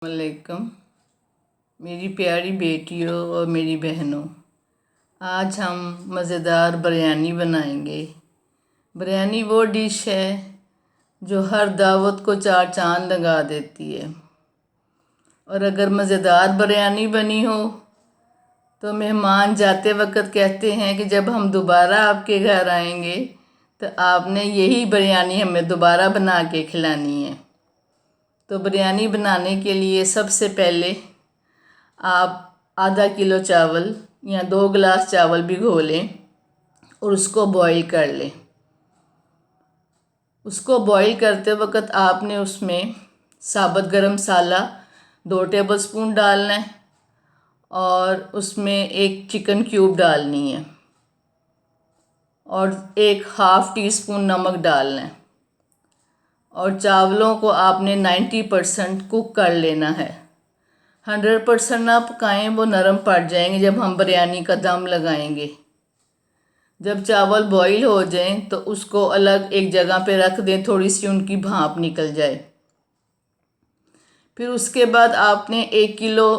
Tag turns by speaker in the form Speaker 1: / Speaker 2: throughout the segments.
Speaker 1: वालेकुम मेरी प्यारी बेटियों और मेरी बहनों, आज हम मज़ेदार बिरयानी बनाएंगे। बिरयानी वो डिश है जो हर दावत को चार चांद लगा देती है। और अगर मज़ेदार बिरयानी बनी हो तो मेहमान जाते वक्त कहते हैं कि जब हम दोबारा आपके घर आएंगे तो आपने यही बिरयानी हमें दोबारा बना के खिलानी है। तो बिरयानी बनाने के लिए सबसे पहले आप आधा किलो चावल या 2 गिलास चावल भिगो लें और उसको बॉईल कर लें। उसको बॉईल करते वक्त आपने उसमें साबुत गरम मसाला 2 टेबलस्पून डालना है और उसमें एक चिकन क्यूब डालनी है और एक हाफ़ टी स्पून नमक डालना है। और चावलों को आपने 90% कुक कर लेना है। 100% ना पकाएं, वो नरम पड़ जाएंगे जब हम बिरयानी का दम लगाएंगे। जब चावल बॉईल हो जाएं तो उसको अलग एक जगह पे रख दें, थोड़ी सी उनकी भाप निकल जाए। फिर उसके बाद आपने 1 किलो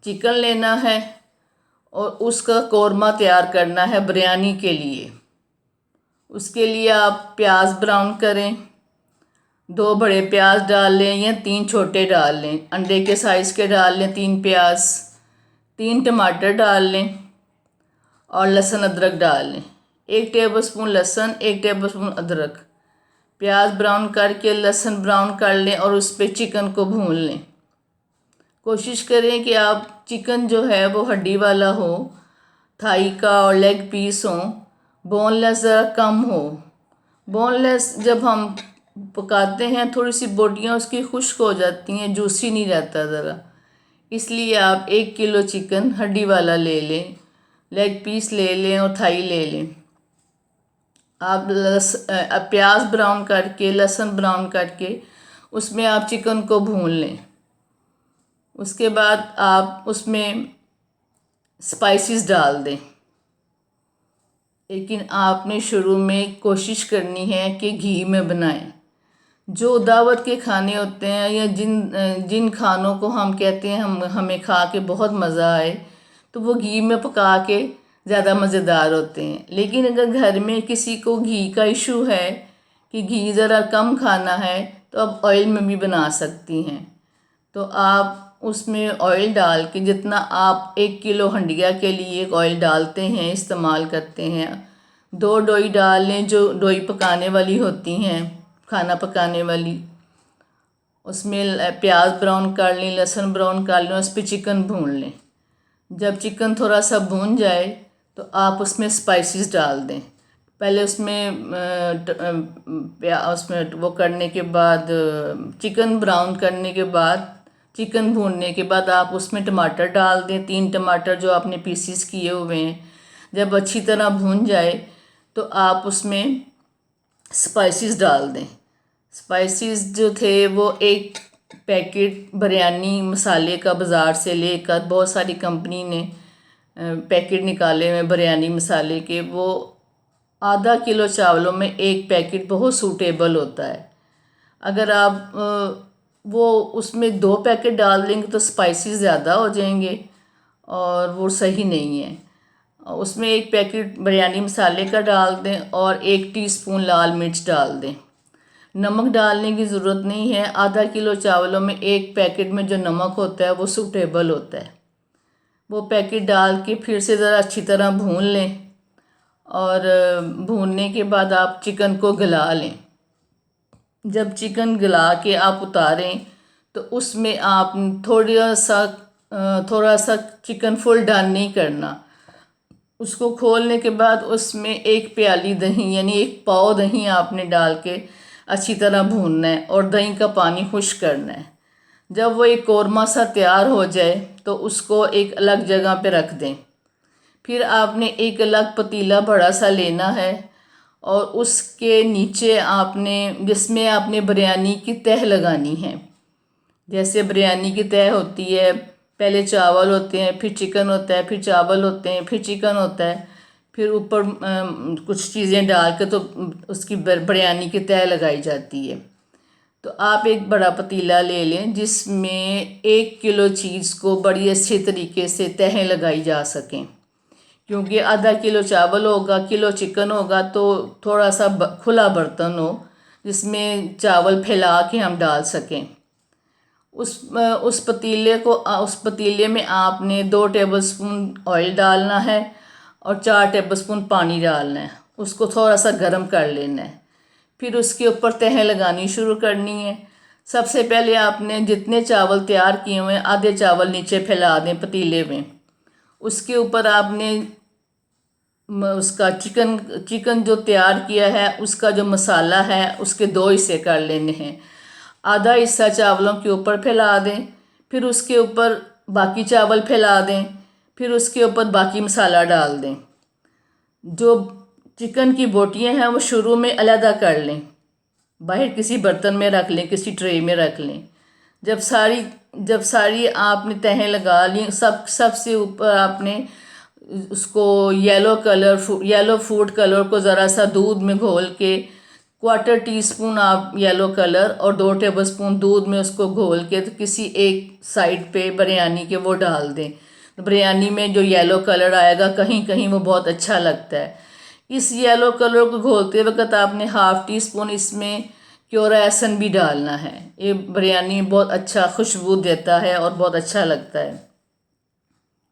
Speaker 1: चिकन लेना है और उसका कौरमा तैयार करना है बिरयानी के लिए। उसके लिए आप प्याज ब्राउन करें, 2 बड़े प्याज डाल लें या 3 छोटे डाल लें, अंडे के साइज़ के डाल लें 3 प्याज, 3 टमाटर डाल लें और लहसुन अदरक डाल लें। 1 टेबलस्पून लहसुन, 1 टेबलस्पून अदरक। प्याज ब्राउन करके लहसुन ब्राउन कर लें और उस पर चिकन को भून लें। कोशिश करें कि आप चिकन जो है वो हड्डी वाला हो, थाई का और लेग पीस हो, बोनलेस ज़रा कम हो। बोनलेस जब हम पकाते हैं थोड़ी सी बोटियाँ उसकी खुश्क हो जाती हैं, जूसी नहीं रहता ज़रा। इसलिए आप 1 किलो चिकन हड्डी वाला ले लें, लेग पीस ले लें और थाई ले लें। आप प्याज ब्राउन करके, लहसुन ब्राउन करके उसमें आप चिकन को भून लें। उसके बाद आप उसमें स्पाइसेस डाल दें, लेकिन आपने शुरू में कोशिश करनी है कि घी में बनाएं। जो दावत के खाने होते हैं या जिन खानों को हम कहते हैं हमें खा के बहुत मज़ा आए, तो वो घी में पका के ज़्यादा मज़ेदार होते हैं। लेकिन अगर घर में किसी को घी का इशू है कि घी ज़रा कम खाना है, तो आप ऑयल में भी बना सकती हैं। तो आप उसमें ऑयल डाल के जितना आप 1 किलो हंडिया के लिए ऑयल डालते हैं, इस्तेमाल करते हैं, 2 डोई डाल लें जो डोई पकाने वाली होती हैं, खाना पकाने वाली। उसमें प्याज ब्राउन कर लें, लहसुन ब्राउन कर लें, उस पर चिकन भून लें। जब चिकन थोड़ा सा भून जाए तो आप उसमें स्पाइसेस डाल दें। पहले उसमें वो करने के बाद, चिकन ब्राउन करने के बाद, चिकन भूनने के बाद आप उसमें टमाटर डाल दें, 3 टमाटर जो आपने पीसीस किए हुए हैं। जब अच्छी तरह भून जाए तो आप उसमें स्पाइसेस डाल दें। स्पाइसेस जो थे वो एक पैकेट बिरयानी मसाले का बाज़ार से लेकर, बहुत सारी कंपनी ने पैकेट निकाले हुए बिरयानी मसाले के, वो आधा किलो चावलों में 1 पैकेट बहुत सूटेबल होता है। अगर आप वो उसमें 2 पैकेट डाल देंगे तो स्पाइसेस ज़्यादा हो जाएंगे और वो सही नहीं है। उसमें 1 पैकेट बिरयानी मसाले का डाल दें और 1 टीस्पून लाल मिर्च डाल दें। नमक डालने की ज़रूरत नहीं है, आधा किलो चावलों में 1 पैकेट में जो नमक होता है वो सूटेबल होता है। वो पैकेट डाल के फिर से ज़रा अच्छी तरह भून लें और भूनने के बाद आप चिकन को गला लें। जब चिकन गला के आप उतारें तो उसमें आप थोड़ा सा चिकन फुल डन नहीं करना। उसको खोलने के बाद उसमें 1 प्याली दही यानी 1 पाव दही आपने डाल के अच्छी तरह भूनना है और दही का पानी खुश्क करना है। जब वो एक कौरमा सा तैयार हो जाए तो उसको एक अलग जगह पे रख दें। फिर आपने एक अलग पतीला बड़ा सा लेना है और उसके नीचे आपने, जिसमें आपने बिरयानी की तह लगानी है। जैसे बिरयानी की तह होती है, पहले चावल होते हैं, फिर चिकन होता है, फिर चावल होते हैं, फिर चिकन होता है, फिर ऊपर कुछ चीज़ें डाल के तो उसकी बिरयानी की तह लगाई जाती है। तो आप एक बड़ा पतीला ले लें जिसमें 1 किलो चीज़ को बड़ी अच्छी तरीके से तहें लगाई जा सकें, क्योंकि आधा किलो चावल होगा, किलो चिकन होगा, तो थोड़ा सा खुला बर्तन हो जिसमें चावल फैला के हम डाल सकें। उस पतीले में आपने 2 टेबलस्पून ऑयल डालना है और 4 टेबलस्पून पानी डालना है। उसको थोड़ा सा गर्म कर लेना है। फिर उसके ऊपर तह लगानी शुरू करनी है। सबसे पहले आपने जितने चावल तैयार किए हुए हैं आधे चावल नीचे फैला दें पतीले में। उसके ऊपर आपने उसका चिकन जो तैयार किया है उसका जो मसाला है उसके 2 हिस्से कर लेने हैं। आधा हिस्सा चावलों के ऊपर फैला दें, फिर उसके ऊपर बाकी चावल फैला दें, फिर उसके ऊपर बाकी मसाला डाल दें। जो चिकन की बोटियां हैं वो शुरू में अलहदा कर लें, बाहर किसी बर्तन में रख लें, किसी ट्रे में रख लें। जब सारी आपने तहें लगा ली, सबसे ऊपर आपने उसको येलो फूड कलर को ज़रा सा दूध में घोल के 1/4 टीस्पून आप येलो कलर और 2 टेबलस्पून दूध में उसको घोल के तो किसी एक साइड पे बिरयानी के वो डाल दें। तो बिरयानी में जो येलो कलर आएगा कहीं कहीं वो बहुत अच्छा लगता है। इस येलो कलर को घोलते वक्त आपने 1/2 टीस्पून इसमें क्योरा एसन भी डालना है। ये बिरयानी बहुत अच्छा खुशबू देता है और बहुत अच्छा लगता है।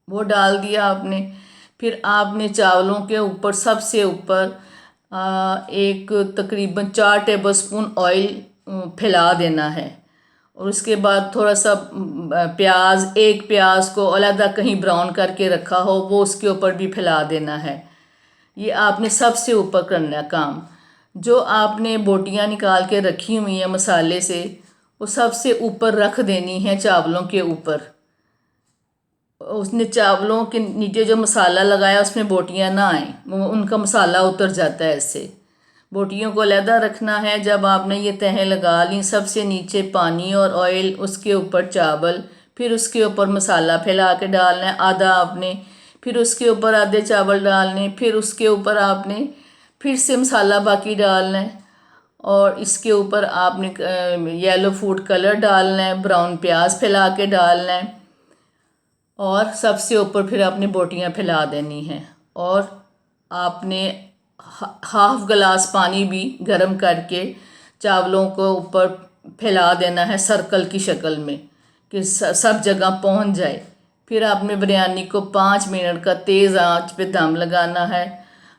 Speaker 1: वो डाल दिया आपने। फिर आपने चावलों के ऊपर सबसे ऊपर एक तकरीबन 4 टेबलस्पून ऑयल फैला देना है। और उसके बाद थोड़ा सा एक प्याज को अलहदा कहीं ब्राउन करके रखा हो वो उसके ऊपर भी फैला देना है। ये आपने सबसे ऊपर करना काम। जो आपने बोटियां निकाल के रखी हुई हैं मसाले से वो सबसे ऊपर रख देनी है चावलों के ऊपर। उसने चावलों के नीचे जो मसाला लगाया उसमें बोटियां ना आए, उनका मसाला उतर जाता है ऐसे। बोटियों को अलहदा रखना है। जब आपने ये तहें लगा ली, सबसे नीचे पानी और ऑयल, उसके ऊपर चावल, फिर उसके ऊपर मसाला फैला के डालना है आधा आपने, फिर उसके ऊपर आधे चावल डालने, फिर उसके ऊपर आपने फिर से मसाला बाकी डालना है और इसके ऊपर आपने येलो फूड कलर डालना है, ब्राउन प्याज फैला के डालना है और सबसे ऊपर फिर आपने बोटियां फैला देनी हैं। और आपने 1/2 गिलास पानी भी गर्म करके चावलों को ऊपर फैला देना है सर्कल की शक्ल में कि सब जगह पहुंच जाए। फिर आपने बिरयानी को 5 मिनट का तेज़ आंच पे दम लगाना है।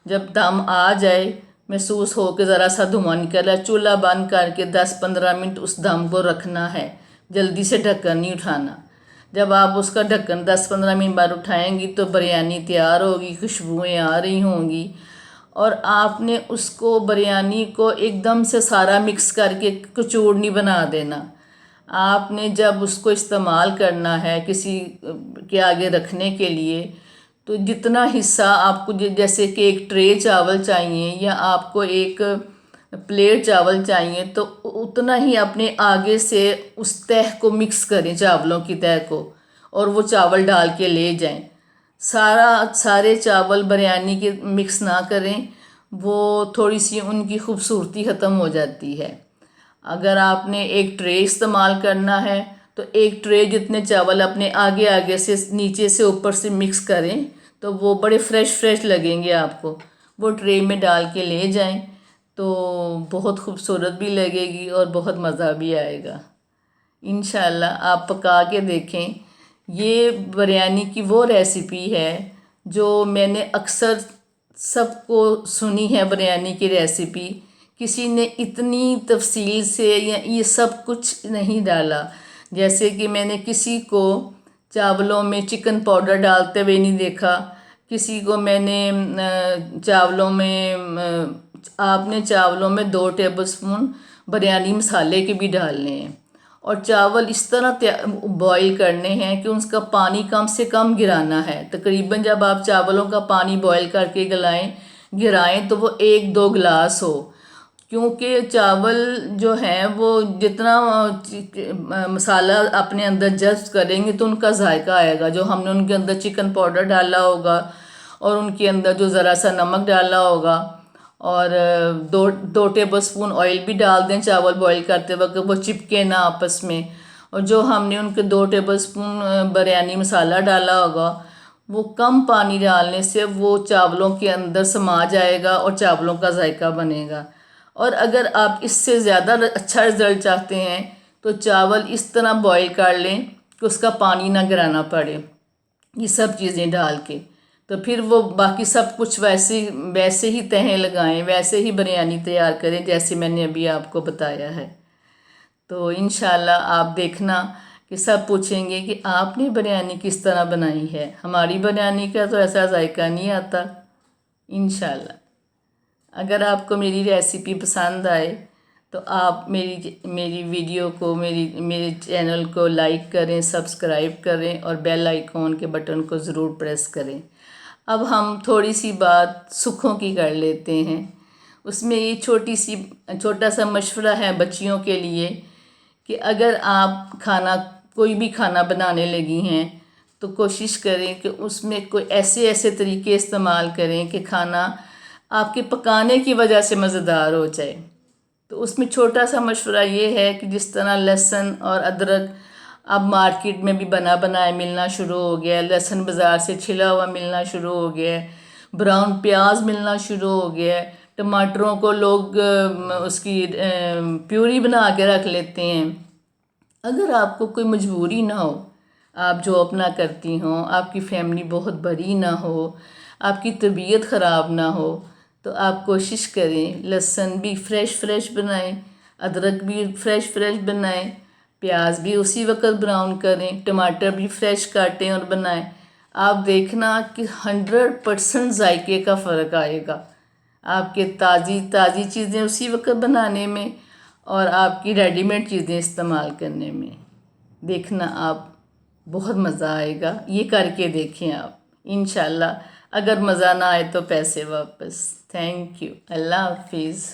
Speaker 1: जब दम आ जाए, महसूस हो कि ज़रा सा धुआं निकला, चूल्हा बंद करके 10-15 मिनट उस दम को रखना है। जल्दी से ढक्कन नहीं उठाना। जब आप उसका ढक्कन 10-15 मिनट बाद उठाएंगी तो बिरयानी तैयार होगी, खुशबुएं आ रही होंगी। और आपने उसको बिरयानी को एकदम से सारा मिक्स करके कचूरनी बना देना। आपने जब उसको इस्तेमाल करना है किसी के आगे रखने के लिए, तो जितना हिस्सा आपको जैसे कि एक ट्रे चावल चाहिए या आपको एक प्लेट चावल चाहिए, तो उतना ही अपने आगे से उस तह को मिक्स करें, चावलों की तह को, और वो चावल डाल के ले जाएं। सारे चावल बिरयानी के मिक्स ना करें, वो थोड़ी सी उनकी खूबसूरती ख़त्म हो जाती है। अगर आपने एक ट्रे इस्तेमाल करना है तो एक ट्रे जितने चावल अपने आगे आगे से नीचे से ऊपर से मिक्स करें तो वो बड़े फ्रेश लगेंगे आपको। वो ट्रे में डाल के ले जाएं तो बहुत खूबसूरत भी लगेगी और बहुत मज़ा भी आएगा। इंशाल्लाह आप पका के देखें। ये बिरयानी की वो रेसिपी है जो मैंने अक्सर सबको सुनी है। बिरयानी की रेसिपी किसी ने इतनी तफसील से या ये सब कुछ नहीं डाला। जैसे कि मैंने किसी को चावलों में चिकन पाउडर डालते हुए नहीं देखा, किसी को मैंने आपने चावलों में 2 टेबलस्पून बिरयानी मसाले के भी डालने हैं और चावल इस तरह बॉईल करने हैं कि उसका पानी कम से कम गिराना है। तकरीबन जब आप चावलों का पानी बॉईल करके गिराएं तो वो 1-2 गिलास हो, क्योंकि चावल जो हैं वो जितना मसाला अपने अंदर जज्ब करेंगे तो उनका जायका आएगा। जो हमने उनके अंदर चिकन पाउडर डाला होगा और उनके अंदर जो ज़रा सा नमक डाला होगा और दो टेबल स्पून ऑयल भी डाल दें चावल बॉईल करते वक्त, वो चिपके ना आपस में। और जो हमने उनके 2 टेबल स्पून बिरयानी मसाला डाला होगा, वो कम पानी डालने से वो चावलों के अंदर समा जाएगा और चावलों का जायका बनेगा। और अगर आप इससे ज़्यादा अच्छा रिज़ल्ट चाहते हैं तो चावल इस तरह बॉईल कर लें कि उसका पानी ना गिराना पड़े, ये सब चीज़ें डाल के। तो फिर वो बाकी सब कुछ वैसे ही तहें लगाएं, वैसे ही बिरयानी तैयार करें जैसे मैंने अभी आपको बताया है। तो इंशाल्लाह आप देखना कि सब पूछेंगे कि आपने बिरयानी किस तरह बनाई है। हमारी बिरयानी का तो ऐसा जायका नहीं आता। इंशाल्लाह अगर आपको मेरी रेसिपी पसंद आए तो आप मेरी वीडियो को मेरे चैनल को लाइक करें, सब्सक्राइब करें और बेल आइकॉन के बटन को ज़रूर प्रेस करें। अब हम थोड़ी सी बात सुखों की कर लेते हैं। उसमें ये छोटा सा मशवरा है बच्चियों के लिए कि अगर आप कोई भी खाना बनाने लगी हैं तो कोशिश करें कि उसमें कोई ऐसे तरीके इस्तेमाल करें कि खाना आपके पकाने की वजह से मज़ेदार हो जाए। तो उसमें छोटा सा मशवरा ये है कि जिस तरह लहसुन और अदरक अब मार्केट में भी बना बनाया मिलना शुरू हो गया, लहसुन बाज़ार से छिला हुआ मिलना शुरू हो गया, ब्राउन प्याज मिलना शुरू हो गया, टमाटरों को लोग उसकी प्यूरी बना के रख लेते हैं। अगर आपको कोई मजबूरी ना हो, आप जॉब ना करती हों, आपकी फैमिली बहुत बड़ी ना हो, आपकी तबीयत ख़राब ना हो, तो आप कोशिश करें लहसुन भी फ्रेश बनाएं, अदरक भी फ्रेश बनाएं, प्याज भी उसी वक्त ब्राउन करें, टमाटर भी फ्रेश काटें और बनाएं। आप देखना कि 100% जायके का फ़र्क आएगा आपके ताज़ी चीज़ें उसी वक्त बनाने में और आपकी रेडीमेड चीज़ें इस्तेमाल करने में। देखना आप बहुत मज़ा आएगा, ये करके देखें आप इंशाल्लाह। अगर मज़ा ना आए तो पैसे वापस। Thank you. अल्लाह हाफिज़।